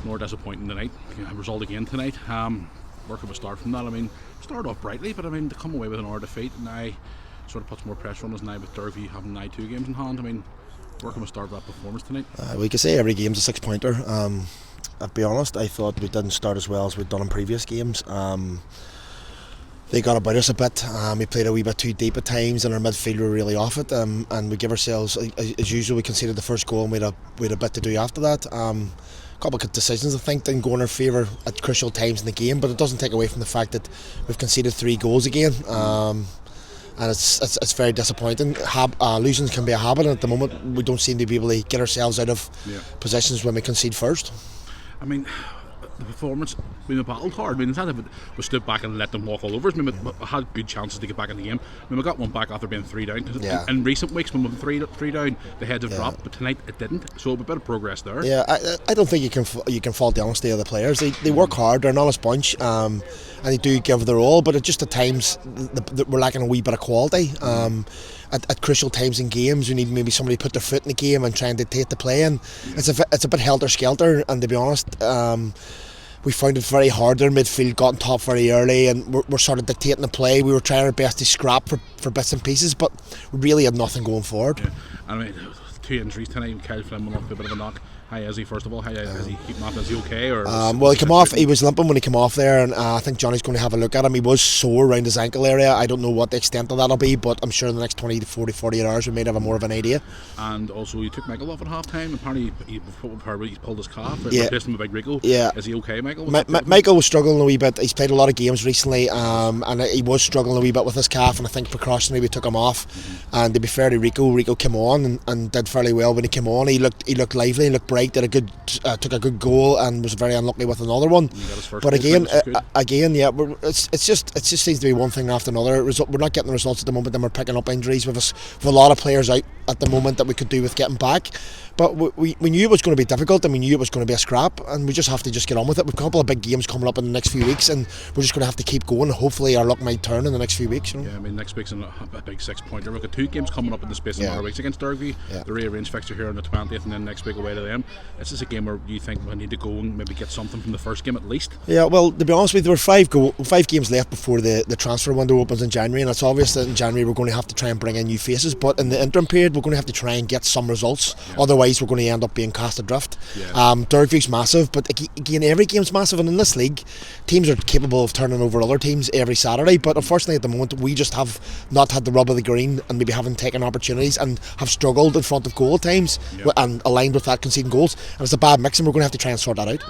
nor disappointing tonight. Result again tonight. Where can we start from that? I mean, started off brightly, but I mean, to come away with an hour defeat now sort of puts more pressure on us now with Derby having now 2 games in hand. I mean, where can we start with that performance tonight? We could say every game's a 6-pointer. I'll be honest, I thought we didn't start as well as we'd done in previous games. They got about us a bit. We played a wee bit too deep at times, and our midfield were really off it. And we give ourselves, as usual, we conceded the first goal, and we had a bit to do after that. Couple of decisions I think didn't go in our favour at crucial times in the game, but it doesn't take away from the fact that we've conceded 3 goals again. And it's very disappointing. Losing can be a habit, and at the moment we don't seem to be able to get ourselves out of positions when we concede first. I mean, the performance, we battled hard. I mean, instead of we stood back and let them walk all over us, I mean, we had good chances to get back in the game. I mean, we got one back after being 3 down. In recent weeks, when we were 3 down, the heads have dropped, but tonight it didn't. So a bit of progress there. Yeah, I don't think you can fault the honesty of the players. They work hard. They're an honest bunch, and they do give their all. But just at times we're lacking a wee bit of quality. At crucial times in games, we need maybe somebody to put their foot in the game and try and dictate the play. And it's a bit helter skelter. And to be honest, we found it very hard. Their midfield got on top very early, and we're sort of dictating the play. We were trying our best to scrap for bits and pieces, but we really had nothing going forward. Yeah. I mean, 2 injuries tonight. Kyle Flynn went off a bit of a knock. How is he, first of all? How is he keeping up? Is he okay? Well, he came off. He was limping when he came off there, and I think Johnny's going to have a look at him. He was sore around his ankle area. I don't know what the extent of that'll be, but I'm sure in the next 20 to 48 hours we may have more of an idea. And also, you took Michael off at half time. Apparently, he's pulled his calf. Replaced him with Big Rico. Yeah. Is he okay, Michael? Michael was struggling a wee bit. He's played a lot of games recently, and he was struggling a wee bit with his calf. And I think precautionary we took him off. And to be fair to Rico came on and did fairly well when he came on. He looked lively, he looked bright. Took a good goal and was very unlucky with another one. But again, yeah, it just seems to be one thing after another. We're not getting the results at the moment, and we're picking up injuries with a lot of players out at the moment that we could do with getting back. But we knew it was going to be difficult, and we knew it was going to be a scrap, and we just have to get on with it. We've a couple of big games coming up in the next few weeks, and we're just going to have to keep going. Hopefully our luck might turn in the next few weeks. You know? Yeah, I mean, next week's a big 6-pointer. We've got 2 games coming up in the space of a matter of weeks against Derby. The rearranged fixture here on the 20th, and then next week away to them. This is a game where you think we need to go and maybe get something from the first game at least. Yeah, well, to be honest with you, there were 5 games left before the transfer window opens in January, and it's obvious that in January we're going to have to try and bring in new faces, but in the interim period we're going to have to try and get some results. Otherwise we're going to end up being cast adrift. Derby's massive, but again, every game's massive, and in this league teams are capable of turning over other teams every Saturday, but unfortunately at the moment we just have not had the rub of the green, and maybe haven't taken opportunities and have struggled in front of goal at times and aligned with that conceding goals, and it's a bad mix, and we're going to have to try and sort that out.